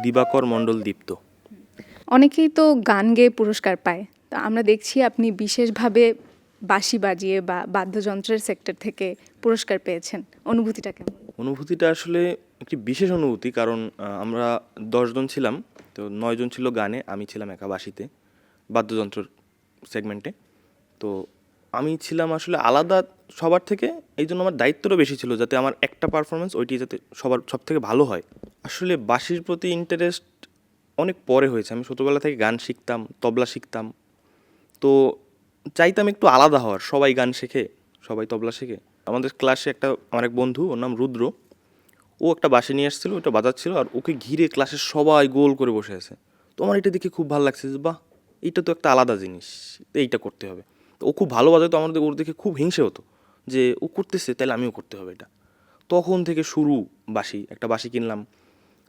দিবাকর মণ্ডল দীপ্ত। অনেকেই তো গান গেয়ে পুরস্কার পায়, তো আমরা দেখছি আপনি বিশেষভাবে বাঁশি বাজিয়ে বা বাদ্যযন্ত্রের সেক্টর থেকে পুরস্কার পেয়েছেন। অনুভূতিটা কেমন? অনুভূতিটা আসলে একটি বিশেষ অনুভূতি, কারণ আমরা 10 জন ছিলাম, তো 9 জন ছিল গানে, আমি ছিলাম একা বাঁশিতে, বাদ্যযন্ত্র সেগমেন্টে। তো আমি ছিলাম আসলে আলাদা সবার থেকে, এই জন্য আমার দায়িত্বটা বেশি ছিল যাতে আমার একটা পারফরমেন্স ওইটি যাতে সব থেকে ভালো হয়। আসলে বাঁশির প্রতি ইন্টারেস্ট অনেক পরে হয়েছে। আমি ছোটোবেলা থেকে গান শিখতাম, তবলা শিখতাম, তো চাইতাম একটু আলাদা হওয়ার। সবাই গান শেখে, সবাই তবলা শেখে। আমাদের ক্লাসে আমার এক বন্ধু, ওর নাম রুদ্র, ও একটা বাঁশি নিয়ে আসছিল, ওটা বাজাচ্ছিল, আর ওকে ঘিরে ক্লাসের সবাই গোল করে বসে আছে। তো আমার এটা দেখে খুব ভালো লাগছে যে বাহ, এইটা তো একটা আলাদা জিনিস, এইটা করতে হবে। তো ও খুব ভালো বাজায়, তো আমাদের ওর দেখে খুব হিংসে হতো যে ও করতেছে, তাহলে আমিও করতে হবে এটা। তখন থেকে শুরু বাঁশি, একটা বাঁশি কিনলাম,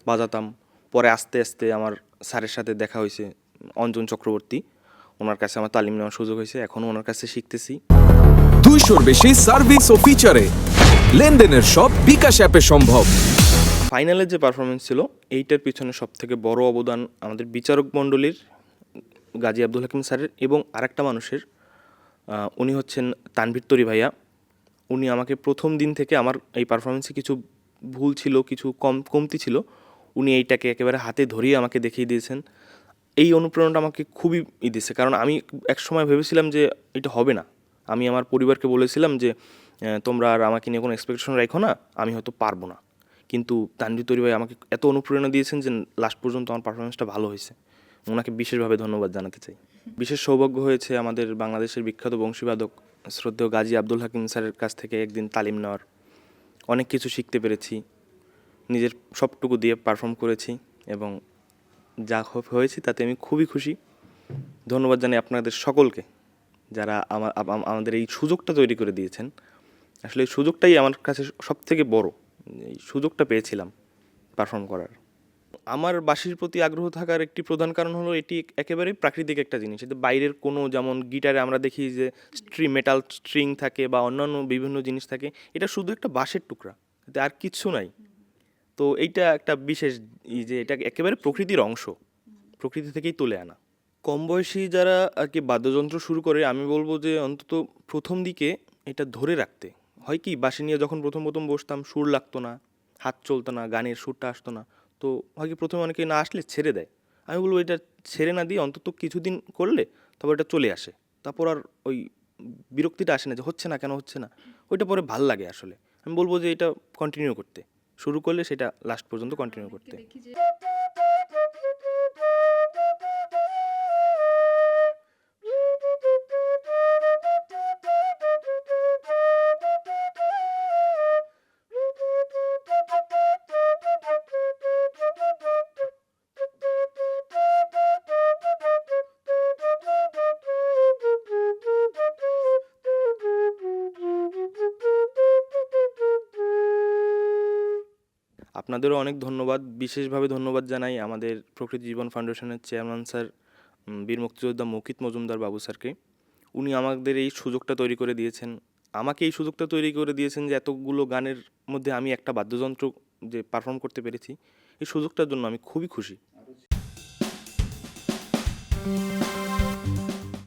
বাজাতাম। পরে আস্তে আস্তে আমার স্যারের সাথে দেখা হয়েছে, অঞ্জন চক্রবর্তী, ওনার কাছে আমার তালিম নেওয়ার সুযোগ হয়েছে, এখনও ওনার কাছে শিখতেছি। 200-র বেশি সার্ভিস ও ফিচারে লেনদেনের সব বিকাশ অ্যাপে সম্ভব। ফাইনালের যে পারফরমেন্স ছিল, এইটার পিছনে সব থেকে বড় অবদান আমাদের বিচারক মণ্ডলীর, গাজী আব্দুল হাকিম স্যারের, এবং আরেকটা মানুষের। উনি হচ্ছেন তানভীর তরি ভাইয়া। উনি আমাকে প্রথম দিন থেকে আমার এই পারফরমেন্সে কিছু ভুল ছিল, কিছু কমতি ছিল, উনি এইটাকে একেবারে হাতে ধরিয়ে আমাকে দেখিয়ে দিয়েছেন। এই অনুপ্রেরণাটা আমাকে খুবই দিয়েছে, কারণ আমি এক সময় ভেবেছিলাম যে এটা হবে না। আমি আমার পরিবারকে বলেছিলাম যে তোমরা আর আমাকে নিয়ে কোনো এক্সপেকটেশন রাখো না, আমি হয়তো পারবো না। কিন্তু তানভীর তরি ভাই আমাকে এত অনুপ্রেরণা দিয়েছেন যে লাস্ট পর্যন্ত আমার পারফরমেন্সটা ভালো হয়েছে। ওনাকে বিশেষভাবে ধন্যবাদ জানাতে চাই। বিশেষ সৌভাগ্য হয়েছে আমাদের বাংলাদেশের বিখ্যাত বংশীবাদক শ্রদ্ধেয় গাজী আব্দুল হাকিম স্যারের কাছ থেকে একদিন তালিম নেওয়ার। অনেক কিছু শিখতে পেরেছি, নিজের সবটুকু দিয়ে পারফর্ম করেছি, এবং যা হয়েছি তাতে আমি খুবই খুশি। ধন্যবাদ জানাই আপনাদের সকলকে, যারা আমাদের এই সুযোগটা তৈরি করে দিয়েছেন। আসলে এই সুযোগটাই আমার কাছে সবথেকে বড়, এই সুযোগটা পেয়েছিলাম পারফর্ম করার। আমার বাঁশির প্রতি আগ্রহ থাকার একটি প্রধান কারণ হলো এটি একেবারেই প্রাকৃতিক একটা জিনিস। এতে বাইরের কোনো, যেমন গিটারে আমরা দেখি যে মেটাল স্ট্রিং থাকে বা অন্যান্য বিভিন্ন জিনিস থাকে, এটা শুধু একটা বাঁশের টুকরা, এতে আর কিচ্ছু নাই। তো এইটা একটা বিশেষ যে এটা একেবারে প্রকৃতির অংশ, প্রকৃতি থেকেই তুলে আনা। কম বয়সী যারা আর কি বাদ্যযন্ত্র শুরু করে, আমি বলবো যে অন্তত প্রথম দিকে এটা ধরে রাখতে হয়। কি, বাঁশি নিয়ে যখন প্রথম বসতাম, সুর লাগতো না, হাত চলতো না, গানের সুরটা আসতো না, তো হয় কি প্রথমে অনেকে না আসলে ছেড়ে দেয়। আমি বলবো এটা ছেড়ে না দিয়ে অন্তত কিছুদিন করলে তারপর এটা চলে আসে, তারপর আর ওই বিরক্তিটা আসে না যে হচ্ছে না কেন হচ্ছে না, ওইটা পরে ভাল লাগে। আসলে আমি বলবো যে এটা কন্টিনিউ করতে, শুরু করলে সেটা লাস্ট পর্যন্ত কন্টিনিউ করতে। আপনাদেরও অনেক ধন্যবাদ। বিশেষভাবে ধন্যবাদ জানাই আমাদের প্রকৃতি জীবন ফাউন্ডেশনের চেয়ারম্যান স্যার, বীর মুক্তিযোদ্ধা মৌকিত মজুমদার বাবু স্যারকে। উনি আমাদের এই সুযোগটা তৈরি করে দিয়েছেন, আমাকে এই সুযোগটা তৈরি করে দিয়েছেন যে এতগুলো গানের মধ্যে আমি একটা বাদ্যযন্ত্র যে পারফর্ম করতে পেরেছি, এই সুযোগটার জন্য আমি খুবই খুশি।